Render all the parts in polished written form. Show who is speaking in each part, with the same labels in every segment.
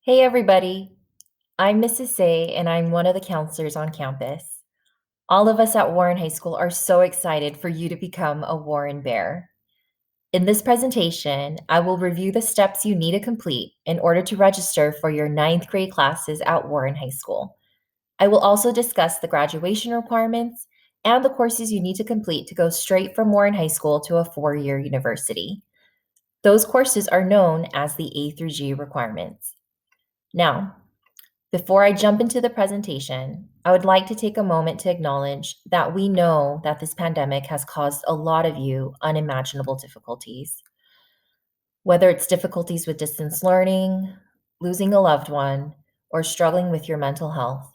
Speaker 1: Hey everybody, I'm Mrs. Say and I'm one of the counselors on campus. All of us at Warren High School are so excited for you to become a Warren Bear. In this presentation, I will review the steps you need to complete in order to register for your ninth grade classes at Warren High School. I will also discuss the graduation requirements and the courses you need to complete to go straight from Warren High School to a four-year university. Those courses are known as the A through G requirements. Now, before I jump into the presentation, I would like to take a moment to acknowledge that we know that this pandemic has caused a lot of you unimaginable difficulties. Whether it's difficulties with distance learning, losing a loved one, or struggling with your mental health,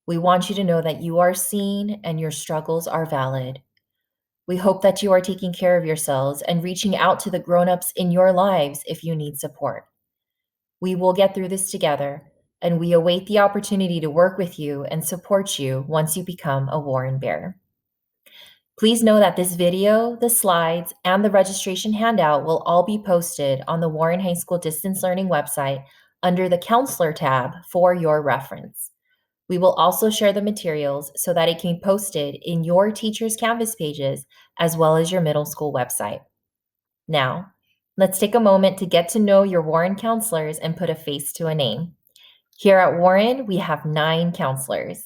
Speaker 1: we want you to know that you are seen and your struggles are valid. We hope that you are taking care of yourselves and reaching out to the grown-ups in your lives if you need support. We will get through this together, and we await the opportunity to work with you and support you once you become a Warren Bear. Please know that this video, the slides, and the registration handout will all be posted on the Warren High School Distance Learning website under the Counselor tab for your reference. We will also share the materials so that it can be posted in your teacher's Canvas pages as well as your middle school website. Now, let's take a moment to get to know your Warren counselors and put a face to a name. Here at Warren, we have 9 counselors.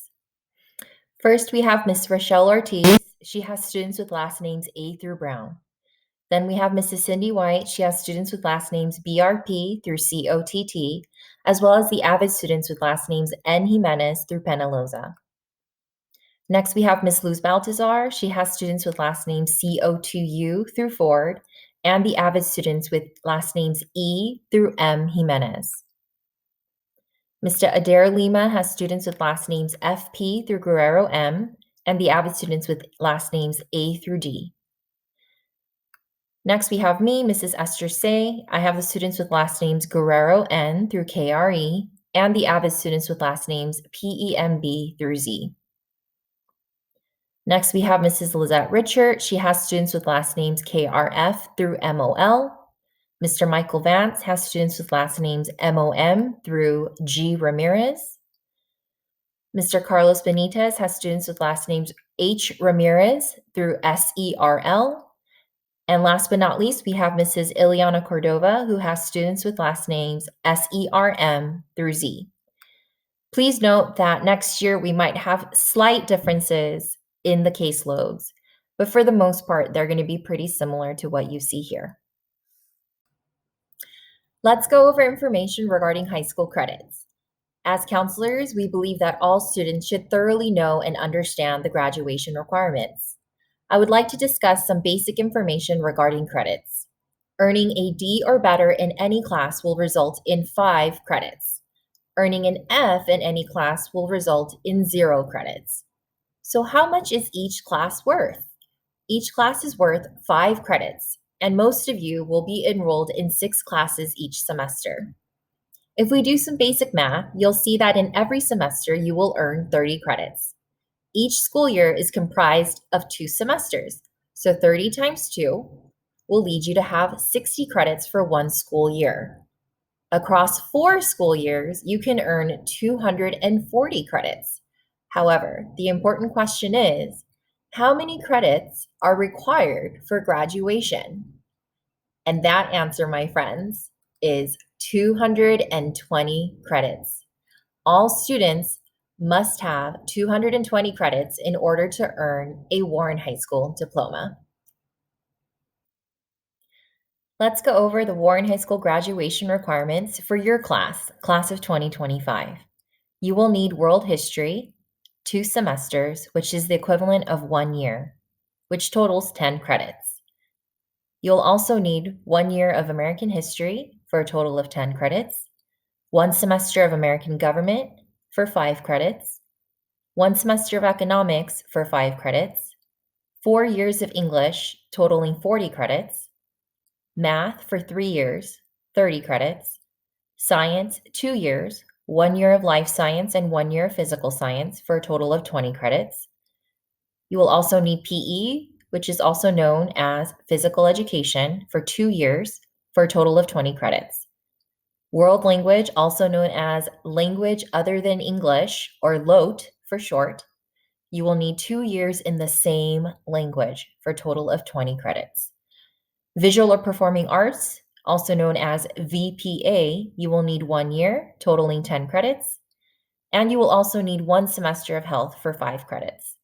Speaker 1: First, we have Miss Rochelle Ortiz. She has students with last names A through Brown. Then we have Mrs. Cindy White. She has students with last names BRP through COTT, as well as the avid students with last names N. Jimenez through Penaloza. Next, we have Miss Luz Baltazar. She has students with last names CO2U through Ford, and the avid students with last names E through M. Jimenez. Mr. Adair Lima has students with last names FP through Guerrero M, and the avid students with last names A through D. Next, we have me, Mrs. Esther Say. I have the students with last names Guerrero N through KRE, and the avid students with last names PEMB through Z. Next, we have Mrs. Lizette Richard. She has students with last names KRF through MOL. Mr. Michael Vance has students with last names MOM through G. Ramirez. Mr. Carlos Benitez has students with last names H. Ramirez through SERL. And last but not least, we have Mrs. Ileana Cordova, who has students with last names SERM through Z. Please note that next year we might have slight differences in the caseloads, but for the most part, they're going to be pretty similar to what you see here. Let's go over information regarding high school credits. As counselors, we believe that all students should thoroughly know and understand the graduation requirements. I would like to discuss some basic information regarding credits. Earning a D or better in any class will result in 5 credits. Earning an F in any class will result in 0 credits. So how much is each class worth? Each class is worth 5 credits, and most of you will be enrolled in 6 classes each semester. If we do some basic math, you'll see that in every semester you will earn 30 credits. Each school year is comprised of 2 semesters, so 30 times 2 will lead you to have 60 credits for 1 school year. Across 4 school years, you can earn 240 credits. However, the important question is, how many credits are required for graduation? And that answer, my friends, is 220 credits. All students must have 220 credits in order to earn a Warren High School diploma. Let's go over the Warren High School graduation requirements for your class of 2025. You will need world history, 2 semesters, which is the equivalent of 1 year, which totals 10 credits. You'll also need 1 year of American history for a total of 10 credits, 1 semester of American government for 5 credits, 1 semester of economics for 5 credits, 4 years of English totaling 40 credits, math for 3 years, 30 credits, science 2 years, 1 year of life science and 1 year of physical science for a total of 20 credits. You will also need PE, which is also known as physical education, for 2 years for a total of 20 credits. World language, also known as language other than English, or LOT for short, you will need 2 years in the same language for a total of 20 credits. Visual or performing arts, also known as VPA, you will need 1 year, totaling 10 credits, and you will also need 1 semester of health for 5 credits.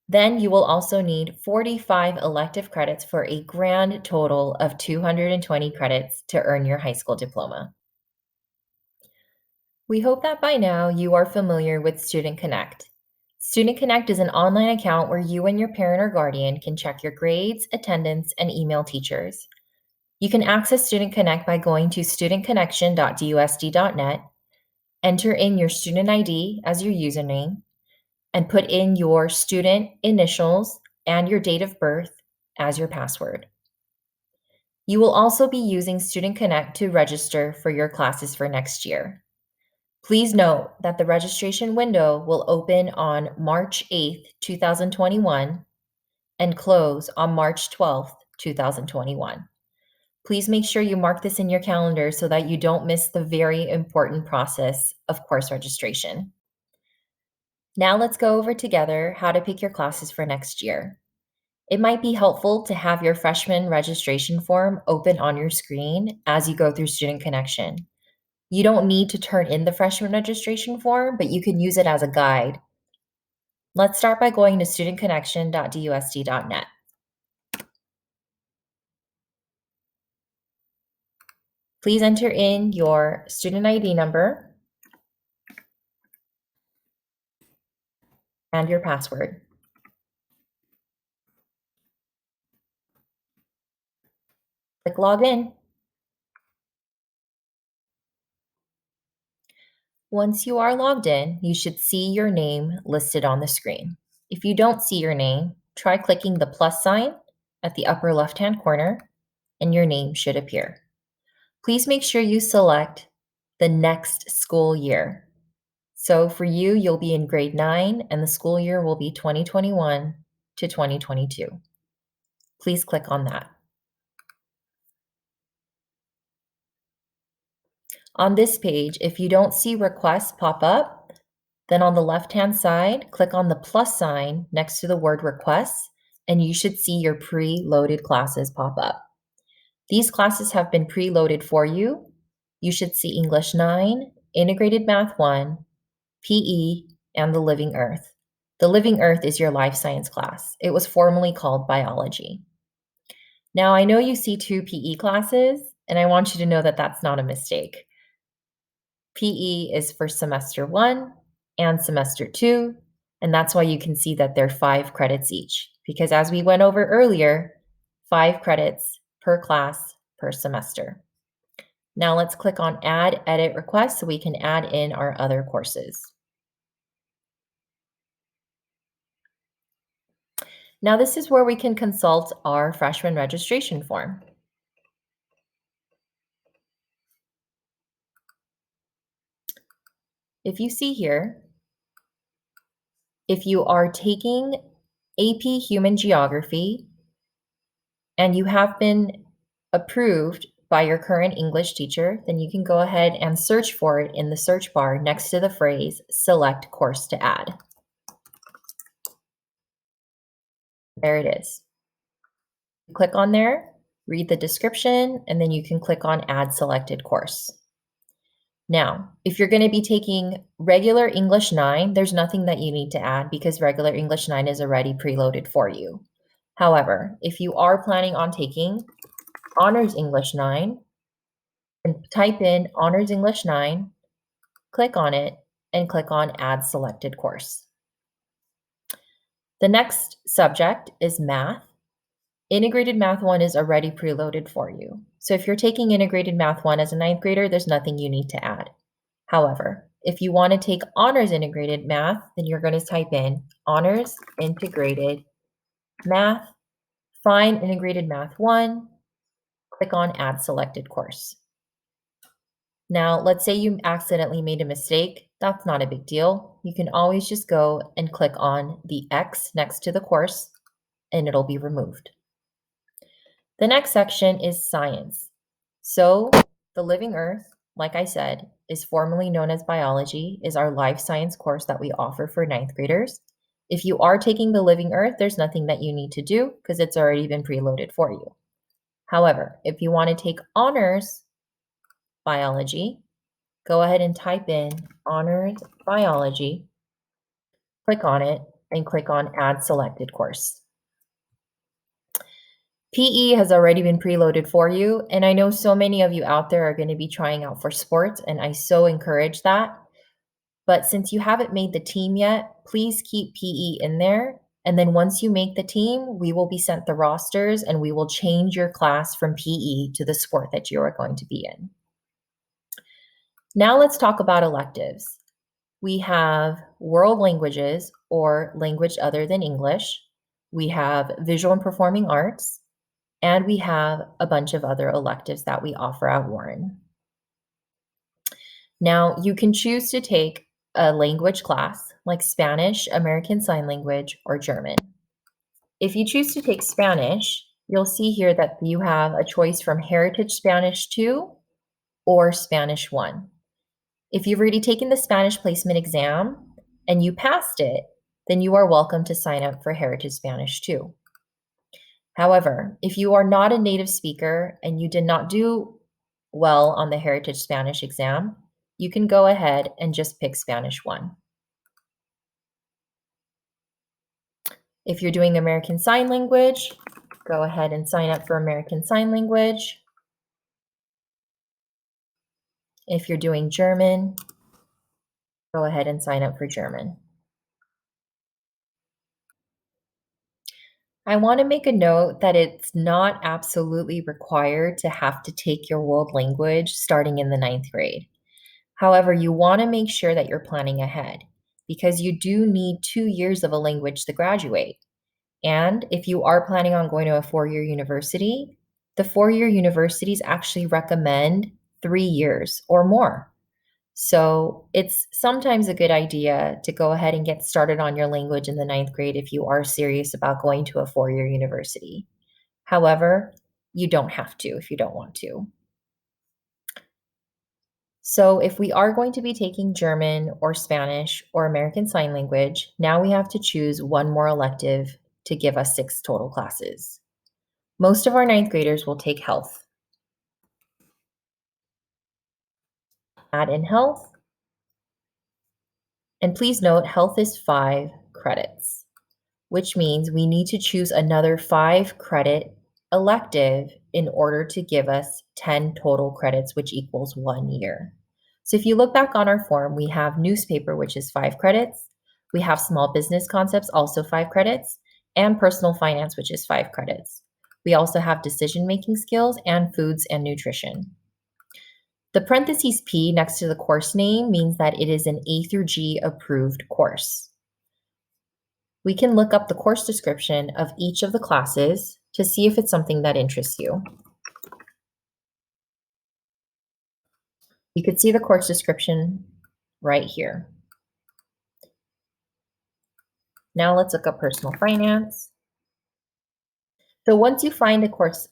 Speaker 1: Then you will also need 45 elective credits for a grand total of 220 credits to earn your high school diploma. We hope that by now you are familiar with Student Connect. Student Connect is an online account where you and your parent or guardian can check your grades, attendance, and email teachers. You can access Student Connect by going to studentconnection.dusd.net, enter in your student ID as your username, and put in your student initials and your date of birth as your password. You will also be using Student Connect to register for your classes for next year. Please note that the registration window will open on March 8th, 2021 and close on March 12th, 2021. Please make sure you mark this in your calendar so that you don't miss the very important process of course registration. Now let's go over together how to pick your classes for next year. It might be helpful to have your freshman registration form open on your screen as you go through Student Connection. You don't need to turn in the freshman registration form, but you can use it as a guide. Let's start by going to studentconnection.dusd.net. Please enter in your student ID number and your password. Click Login. Once you are logged in, you should see your name listed on the screen. If you don't see your name, try clicking the plus sign at the upper left-hand corner, and your name should appear. Please make sure you select the next school year. So for you, you'll be in grade 9, and the school year will be 2021 to 2022. Please click on that. On this page, if you don't see requests pop up, then on the left-hand side, click on the plus sign next to the word requests, and you should see your pre-loaded classes pop up. These classes have been preloaded for you. You should see English 9, Integrated Math 1, PE, and the Living Earth. The Living Earth is your life science class. It was formerly called biology. Now, I know you see 2 PE classes, and I want you to know that that's not a mistake. PE is for semester 1 and semester 2, and that's why you can see that they're 5 credits each, because as we went over earlier, 5 credits per class per semester. Now let's click on Add Edit Request so we can add in our other courses. Now this is where we can consult our freshman registration form. If you see here, if you are taking AP Human Geography and you have been approved by your current English teacher, then you can go ahead and search for it in the search bar next to the phrase Select Course to Add. There it is. Click on there, read the description, and then you can click on Add Selected Course. Now, if you're going to be taking regular English 9, there's nothing that you need to add because regular English 9 is already preloaded for you. However, if you are planning on taking Honors English 9, and type in Honors English 9, click on it, and click on Add Selected Course. The next subject is Math. Integrated Math 1 is already preloaded for you. So if you're taking Integrated Math 1 as a 9th grader, there's nothing you need to add. However, if you want to take Honors Integrated Math, then you're going to type in Honors Integrated Math, find Integrated Math 1, click on Add Selected Course. Now, let's say you accidentally made a mistake. That's not a big deal. You can always just go and click on the X next to the course, and it'll be removed. The next section is Science. So The Living Earth, like I said, is formerly known as biology, is our life science course that we offer for ninth graders. If you are taking the Living Earth, there's nothing that you need to do because it's already been preloaded for you. However, if you want to take honors biology, go ahead and type in honors biology, click on it, and click on add selected course. PE has already been preloaded for you, and I know so many of you out there are going to be trying out for sports, and I so encourage that. But since you haven't made the team yet, please keep PE in there. And then once you make the team, we will be sent the rosters and we will change your class from PE to the sport that you are going to be in. Now let's talk about electives. We have world languages or language other than English. We have visual and performing arts, and we have a bunch of other electives that we offer at Warren. Now, you can choose to take a language class like Spanish, American Sign Language, or German. If you choose to take Spanish, you'll see here that you have a choice from Heritage Spanish 2 or Spanish 1. If you've already taken the Spanish placement exam and you passed it, then you are welcome to sign up for Heritage Spanish 2. However, if you are not a native speaker and you did not do well on the Heritage Spanish exam, you can go ahead and just pick Spanish 1. If you're doing American Sign Language, go ahead and sign up for American Sign Language. If you're doing German, go ahead and sign up for German. I want to make a note that it's not absolutely required to have to take your world language starting in the ninth grade. However, you want to make sure that you're planning ahead because you do need 2 years of a language to graduate. And if you are planning on going to a 4-year university, the 4-year universities actually recommend 3 years or more. So it's sometimes a good idea to go ahead and get started on your language in the ninth grade if you are serious about going to a 4-year university. However, you don't have to if you don't want to. So if we are going to be taking German or Spanish or American Sign Language, now we have to choose one more elective to give us 6 total classes. Most of our ninth graders will take health. Add in health. And please note, health is 5 credits, which means we need to choose another 5 credit elective in order to give us 10 total credits, which equals 1 year. So if you look back on our form, we have newspaper, which is 5 credits. We have small business concepts, also 5 credits, and personal finance, which is 5 credits. We also have decision-making skills and foods and nutrition. The parentheses P next to the course name means that it is an A through G approved course. We can look up the course description of each of the classes to see if it's something that interests you. You could see the course description right here. Now let's look up personal finance. So once you find a course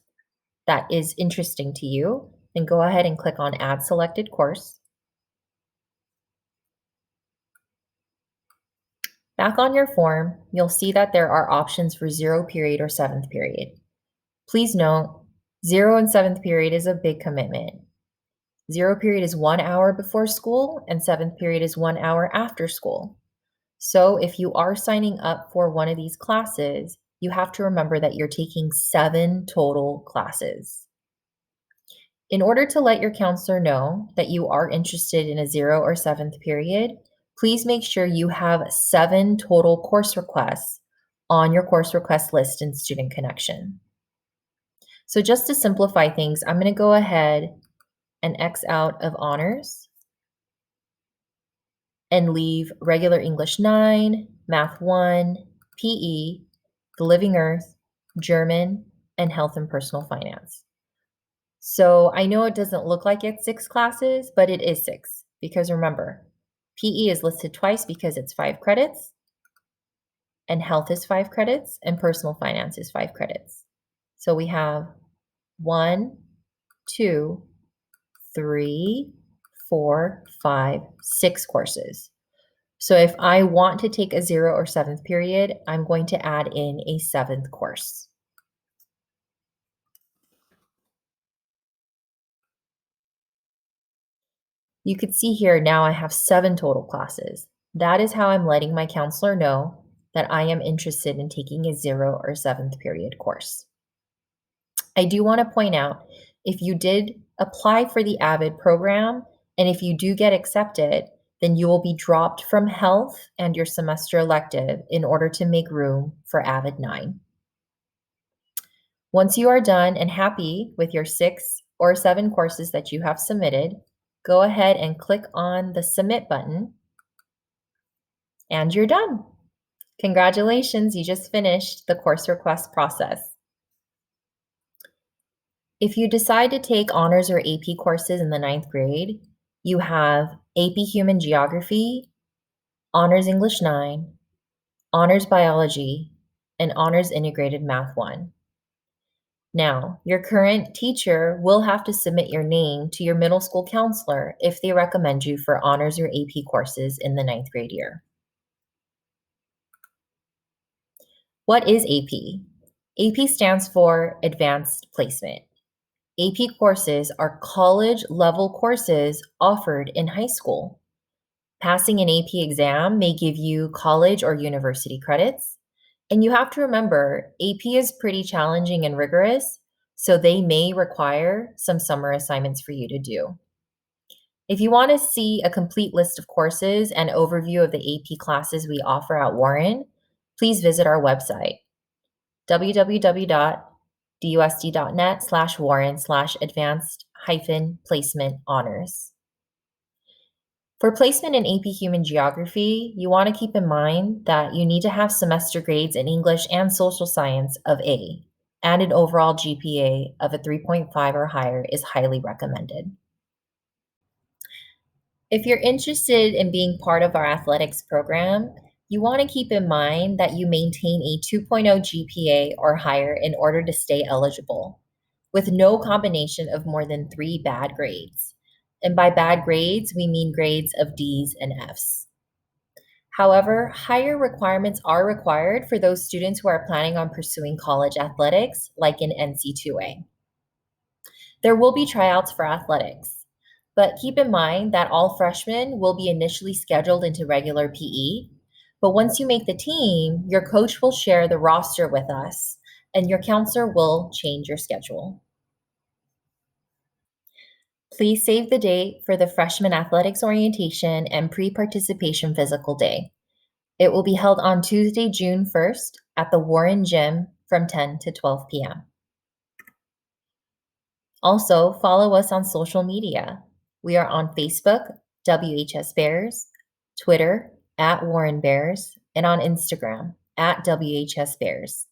Speaker 1: that is interesting to you, then go ahead and click on Add Selected Course. Back on your form, you'll see that there are options for 0 period or 7th period. Please note, 0 and 7th period is a big commitment. 0 period is 1 hour before school and 7th period is 1 hour after school. So if you are signing up for one of these classes, you have to remember that you're taking 7 total classes. In order to let your counselor know that you are interested in a 0 or 7th period, please make sure you have 7 total course requests on your course request list in Student Connection. So just to simplify things, I'm going to go ahead and X out of honors and leave regular English 9, Math 1, PE, the Living Earth, German, and Health and Personal Finance. So I know it doesn't look like it's 6 classes, but it is 6 because remember, PE is listed twice because it's 5 credits, and Health is 5 credits, and Personal Finance is 5 credits. So we have 1, 2, 3, 4, 5, 6 courses. So if I want to take a 0 or 7th period, I'm going to add in a 7th course. You could see here now I have 7 total classes. That is how I'm letting my counselor know that I am interested in taking a 0 or 7th period course. I do want to point out, if you did apply for the AVID program, and if you do get accepted, then you will be dropped from health and your semester elective in order to make room for AVID 9. Once you are done and happy with your 6 or 7 courses that you have submitted, go ahead and click on the Submit button, and you're done. Congratulations, you just finished the course request process. If you decide to take honors or AP courses in the 9th grade, you have AP Human Geography, Honors English 9, Honors Biology, and Honors Integrated Math 1. Now, your current teacher will have to submit your name to your middle school counselor if they recommend you for honors or AP courses in the 9th grade year. What is AP? AP stands for Advanced Placement. AP courses are college-level courses offered in high school. Passing an AP exam may give you college or university credits. And you have to remember, AP is pretty challenging and rigorous, so they may require some summer assignments for you to do. If you want to see a complete list of courses and overview of the AP classes we offer at Warren, please visit our website, www.dusd.net/warren/advanced-placement honors. For placement in AP Human Geography, you want to keep in mind that you need to have semester grades in English and social science of A, and an overall GPA of a 3.5 or higher is highly recommended. If you're interested in being part of our athletics program, you want to keep in mind that you maintain a 2.0 GPA or higher in order to stay eligible, with no combination of more than 3 bad grades. And by bad grades, we mean grades of D's and F's. However, higher requirements are required for those students who are planning on pursuing college athletics, like in NC2A. There will be tryouts for athletics, but keep in mind that all freshmen will be initially scheduled into regular PE. But once you make the team, your coach will share the roster with us, and your counselor will change your schedule. Please save the date for the freshman athletics orientation and pre-participation physical day. It will be held on Tuesday, June 1st at the Warren Gym from 10 to 12 p.m. Also, follow us on social media. We are on Facebook, WHS Bears, Twitter, @Warren Bears, and on Instagram, @WHS Bears.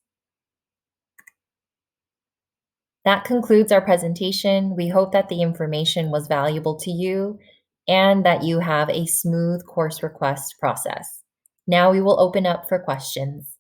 Speaker 1: That concludes our presentation. We hope that the information was valuable to you and that you have a smooth course request process. Now we will open up for questions.